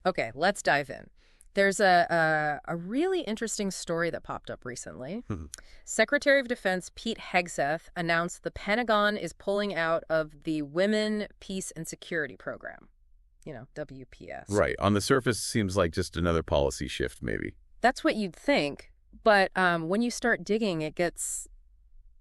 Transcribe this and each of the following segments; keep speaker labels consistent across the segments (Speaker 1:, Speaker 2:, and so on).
Speaker 1: Okay, let's dive in. There's a really interesting story that popped up recently. Secretary of Defense Pete Hegseth announced the Pentagon is pulling out of the Women, Peace, and Security Program. WPS.
Speaker 2: Right. On the surface, seems like just another policy shift, maybe.
Speaker 1: That's what you'd think, but when you start digging, it gets,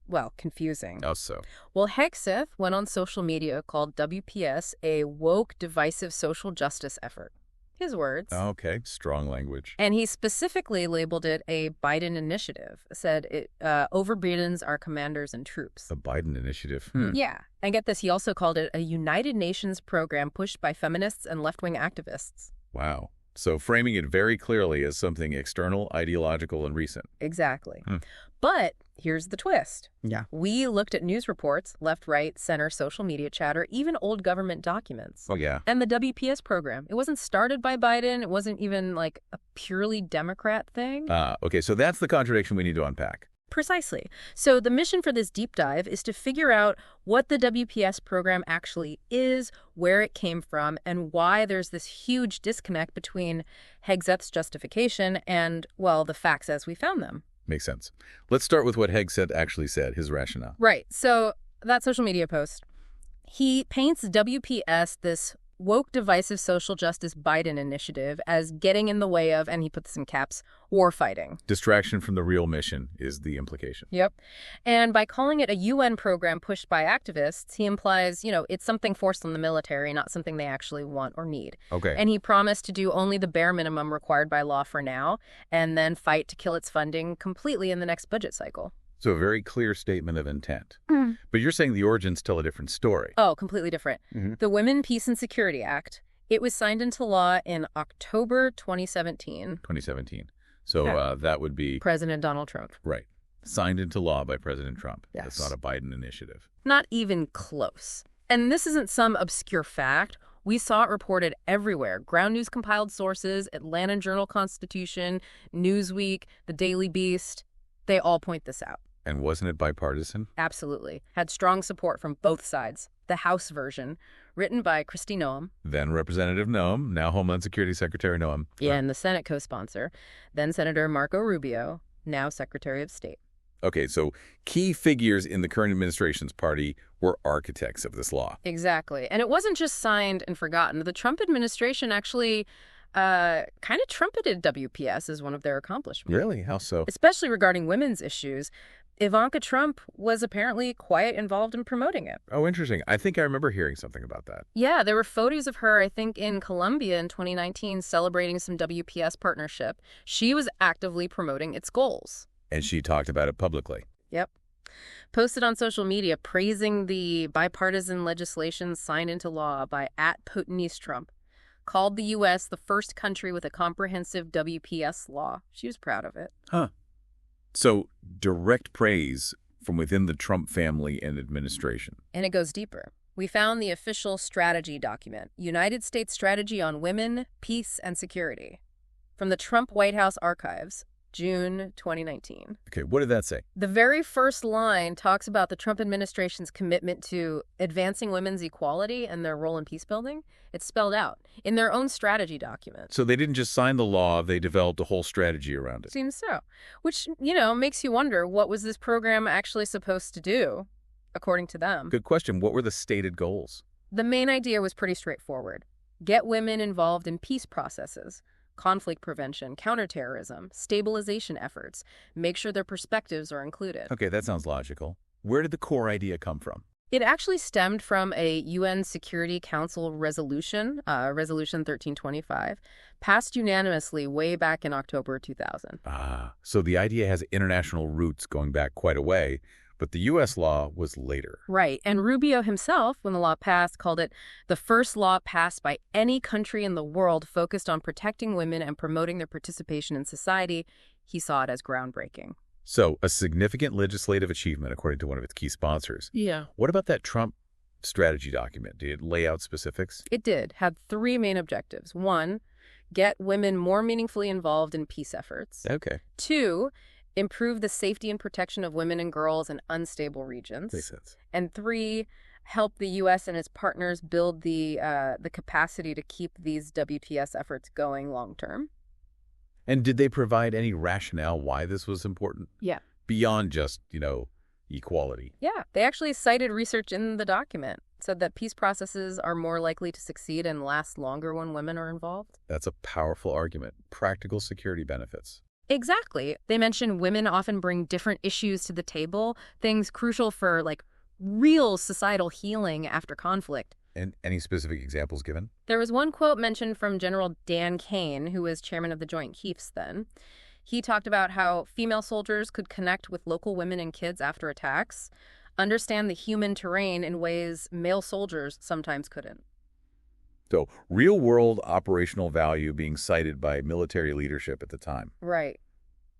Speaker 1: well, confusing.
Speaker 2: Oh, so.
Speaker 1: Well, Hegseth went on social media, called WPS a woke, divisive social justice effort. His words.
Speaker 2: Oh, okay. Strong language.
Speaker 1: And he specifically labeled it a Biden initiative, said it overburdens our commanders and troops.
Speaker 2: The Biden initiative.
Speaker 1: Yeah. And get this, he also called it a United Nations program pushed by feminists and left-wing activists.
Speaker 2: Wow. So framing it very clearly as something external, ideological, and recent.
Speaker 1: Exactly. But here's the twist.
Speaker 2: Yeah.
Speaker 1: We looked at news reports, left, right, center, social media chatter, even old government documents.
Speaker 2: Oh, yeah.
Speaker 1: And the WPS program. It wasn't started by Biden. It wasn't even like a purely Democrat thing.
Speaker 2: Okay, so that's the contradiction we need to unpack.
Speaker 1: Precisely. So the mission for this deep dive is to figure out what the WPS program actually is, where it came from, and why there's this huge disconnect between Hegseth's justification and, well, the facts as we found them.
Speaker 2: Makes sense. Let's start with what Hegseth actually said, his rationale.
Speaker 1: Right. So that social media post, he paints WPS, this woke, divisive social justice Biden initiative, as getting in the way of, and he put this in caps, war fighting.
Speaker 2: Distraction from the real mission is the implication.
Speaker 1: Yep. And by calling it a UN program pushed by activists, he implies, it's something forced on the military, not something they actually want or need.
Speaker 2: Okay.
Speaker 1: And he promised to do only the bare minimum required by law for now, and then fight to kill its funding completely in the next budget cycle.
Speaker 2: So a very clear statement of intent. But you're saying the origins tell a different story.
Speaker 1: Oh, completely different. The Women, Peace, and Security Act, it was signed into law in October 2017.
Speaker 2: 2017. So that would be...
Speaker 1: President Donald Trump.
Speaker 2: Right. Signed into law by President Trump.
Speaker 1: Yes.
Speaker 2: That's not a Biden initiative.
Speaker 1: Not even close. And this isn't some obscure fact. We saw it reported everywhere. Ground News compiled sources, Atlanta Journal-Constitution, Newsweek, The Daily Beast. They all point this out.
Speaker 2: And wasn't it bipartisan?
Speaker 1: Absolutely. Had strong support from both sides. The House version, written by Kristi Noem.
Speaker 2: Then Representative Noem, now Homeland Security Secretary Noem.
Speaker 1: Yeah, and the Senate co-sponsor. Then Senator Marco Rubio, now Secretary of State.
Speaker 2: Okay, so key figures in the current administration's party were architects of this law.
Speaker 1: Exactly. And it wasn't just signed and forgotten. The Trump administration actually kind of trumpeted WPS as one of their accomplishments.
Speaker 2: Really? How so?
Speaker 1: Especially regarding women's issues. Ivanka Trump was apparently quite involved in promoting it.
Speaker 2: Oh, interesting. I think I remember hearing something about that.
Speaker 1: Yeah, there were photos of her, I think, in Colombia in 2019 celebrating some WPS partnership. She was actively promoting its goals.
Speaker 2: And she talked about it publicly.
Speaker 1: Yep. Posted on social media praising the bipartisan legislation signed into law by @PutinEastTrump. Called the U.S. the first country with a comprehensive WPS law. She was proud of it.
Speaker 2: Huh. So direct praise from within the Trump family and administration.
Speaker 1: And it goes deeper. We found the official strategy document, United States Strategy on Women, Peace, and Security, from the Trump White House archives, June 2019.
Speaker 2: Okay, what did that say?
Speaker 1: The very first line talks about the Trump administration's commitment to advancing women's equality and their role in peace building. It's spelled out in their own strategy document.
Speaker 2: So they didn't just sign the law, they developed a whole strategy around it.
Speaker 1: Seems so. Which, makes you wonder, what was this program actually supposed to do, according to them?
Speaker 2: Good question. What were the stated goals?
Speaker 1: The main idea was pretty straightforward. Get women involved in peace processes. Conflict prevention, counterterrorism, stabilization efforts. Make sure their perspectives are included.
Speaker 2: Okay, that sounds logical. Where did the core idea come from?
Speaker 1: It actually stemmed from a UN Security Council resolution, Resolution 1325, passed unanimously way back in October 2000.
Speaker 2: So the idea has international roots going back quite a way, but the U.S. law was later.
Speaker 1: Right. And Rubio himself, when the law passed, called it the first law passed by any country in the world focused on protecting women and promoting their participation in society. He saw it as groundbreaking.
Speaker 2: So a significant legislative achievement, according to one of its key sponsors.
Speaker 1: Yeah.
Speaker 2: What about that Trump strategy document? Did it lay out specifics?
Speaker 1: It did. Had three main objectives. 1, get women more meaningfully involved in peace efforts.
Speaker 2: Okay.
Speaker 1: 2, improve the safety and protection of women and girls in unstable regions.
Speaker 2: Makes sense.
Speaker 1: And 3, help the U.S. and its partners build the capacity to keep these WTS efforts going long term.
Speaker 2: And did they provide any rationale why this was important?
Speaker 1: Yeah.
Speaker 2: Beyond just, equality.
Speaker 1: Yeah, they actually cited research in the document, said that peace processes are more likely to succeed and last longer when women are involved.
Speaker 2: That's a powerful argument. Practical security benefits.
Speaker 1: Exactly. They mention women often bring different issues to the table, things crucial for, real societal healing after conflict.
Speaker 2: And any specific examples given?
Speaker 1: There was one quote mentioned from General Dan Kane, who was chairman of the Joint Chiefs then. He talked about how female soldiers could connect with local women and kids after attacks, understand the human terrain in ways male soldiers sometimes couldn't.
Speaker 2: So, real-world operational value being cited by military leadership at the time.
Speaker 1: Right.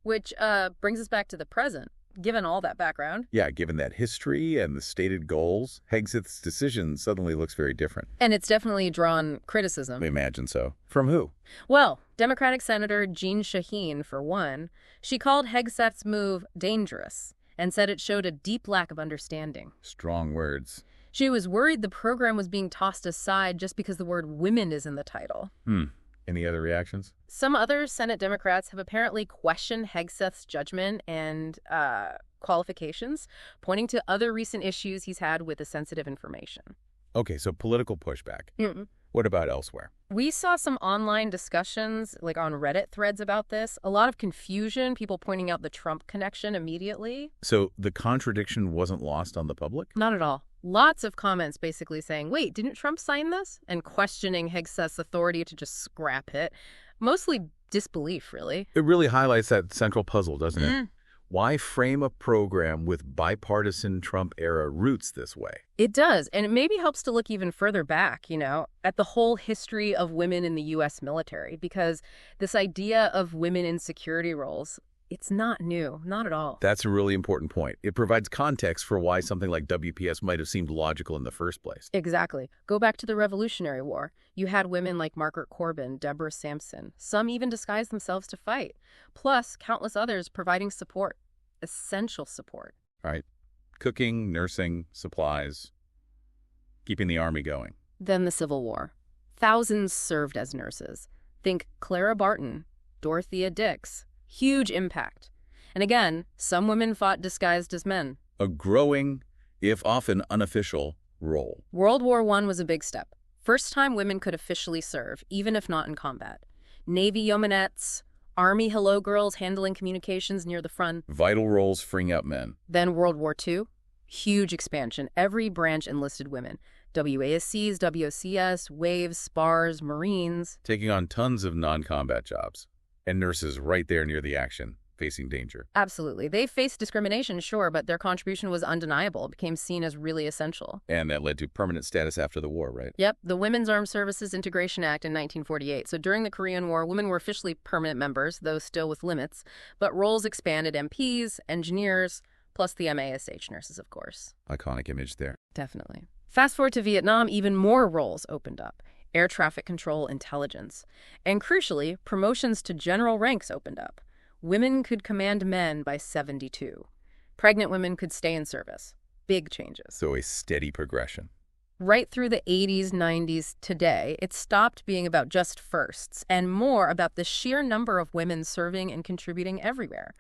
Speaker 1: Which brings us back to the present. Given all that background.
Speaker 2: Yeah, given that history and the stated goals, Hegseth's decision suddenly looks very different.
Speaker 1: And it's definitely drawn criticism.
Speaker 2: I imagine so. From who?
Speaker 1: Well, Democratic Senator Jean Shaheen, for one. She called Hegseth's move dangerous and said it showed a deep lack of understanding.
Speaker 2: Strong words.
Speaker 1: She was worried the program was being tossed aside just because the word women is in the title.
Speaker 2: Any other reactions?
Speaker 1: Some other Senate Democrats have apparently questioned Hegseth's judgment and qualifications, pointing to other recent issues he's had with the sensitive information.
Speaker 2: Okay, so political pushback. What about elsewhere?
Speaker 1: We saw some online discussions, on Reddit threads about this. A lot of confusion, people pointing out the Trump connection immediately.
Speaker 2: So the contradiction wasn't lost on the public?
Speaker 1: Not at all. Lots of comments basically saying, wait, didn't Trump sign this? And questioning Hegseth's authority to just scrap it. Mostly disbelief, really.
Speaker 2: It really highlights that central puzzle, doesn't it? Why frame a program with bipartisan Trump-era roots this way?
Speaker 1: It does, and it maybe helps to look even further back, at the whole history of women in the U.S. military, because this idea of women in security roles, it's not new, not at all.
Speaker 2: That's a really important point. It provides context for why something like WPS might have seemed logical in the first place.
Speaker 1: Exactly. Go back to the Revolutionary War. You had women like Margaret Corbin, Deborah Sampson. Some even disguised themselves to fight. Plus, countless others providing support. Essential support.
Speaker 2: Right. Cooking, nursing, supplies, keeping the army going.
Speaker 1: Then the Civil War. Thousands served as nurses. Think Clara Barton, Dorothea Dix. Huge impact. And again, some women fought disguised as men.
Speaker 2: A growing, if often unofficial, role.
Speaker 1: World War I was a big step. First time women could officially serve, even if not in combat. Navy yeomanettes, Army hello girls handling communications near the front.
Speaker 2: Vital roles freeing up men.
Speaker 1: Then World War II. Huge expansion. Every branch enlisted women. WASCs, WOCS, Waves, SPARs, Marines.
Speaker 2: Taking on tons of non-combat jobs. And nurses right there near the action, facing danger.
Speaker 1: Absolutely. They faced discrimination, sure, but their contribution was undeniable. It became seen as really essential.
Speaker 2: And that led to permanent status after the war, right?
Speaker 1: Yep. The Women's Armed Services Integration Act in 1948. So during the Korean War, women were officially permanent members, though still with limits. But roles expanded: MPs, engineers, plus the MASH nurses, of course.
Speaker 2: Iconic image there.
Speaker 1: Definitely. Fast forward to Vietnam, even more roles opened up. Air traffic control, intelligence. And crucially, promotions to general ranks opened up. Women could command men by 72. Pregnant women could stay in service. Big changes.
Speaker 2: So a steady progression.
Speaker 1: Right through the 80s, 90s, today, it stopped being about just firsts and more about the sheer number of women serving and contributing everywhere.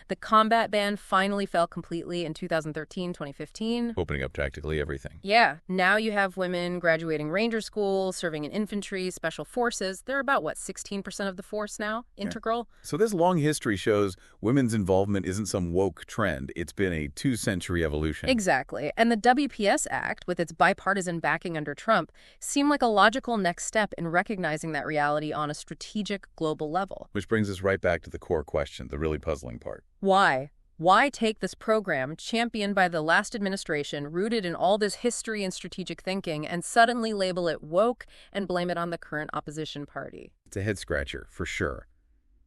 Speaker 1: The combat ban finally fell completely in 2013, 2015.
Speaker 2: Opening up practically everything.
Speaker 1: Yeah. Now you have women graduating Ranger School, serving in infantry, special forces. They're about, 16% of the force now? Integral?
Speaker 2: Yeah. So this long history shows women's involvement isn't some woke trend. It's been a 2-century evolution.
Speaker 1: Exactly. And the WPS Act, with its bipartisan backing under Trump, seemed like a logical next step in recognizing that reality on a strategic global level.
Speaker 2: Which brings us right back to the core question, the really puzzling part.
Speaker 1: Why? Why take this program, championed by the last administration, rooted in all this history and strategic thinking, and suddenly label it woke and blame it on the current opposition party?
Speaker 2: It's a head-scratcher, for sure.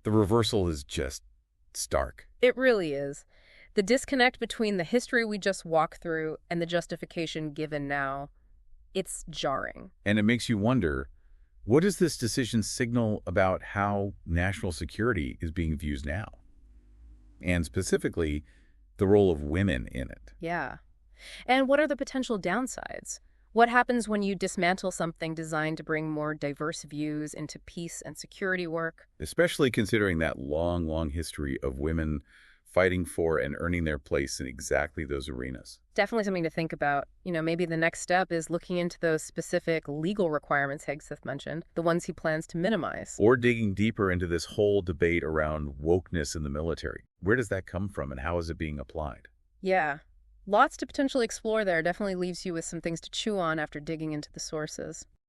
Speaker 2: The reversal is just stark.
Speaker 1: It really is. The disconnect between the history we just walked through and the justification given now, it's jarring.
Speaker 2: And it makes you wonder, what does this decision signal about how national security is being viewed now? And specifically, the role of women in it.
Speaker 1: Yeah. And what are the potential downsides? What happens when you dismantle something designed to bring more diverse views into peace and security work?
Speaker 2: Especially considering that long, long history of women fighting for and earning their place in exactly those arenas.
Speaker 1: Definitely something to think about. Maybe the next step is looking into those specific legal requirements Hegseth mentioned, the ones he plans to minimize.
Speaker 2: Or digging deeper into this whole debate around wokeness in the military. Where does that come from and how is it being applied?
Speaker 1: Yeah. Lots to potentially explore there. Definitely leaves you with some things to chew on after digging into the sources.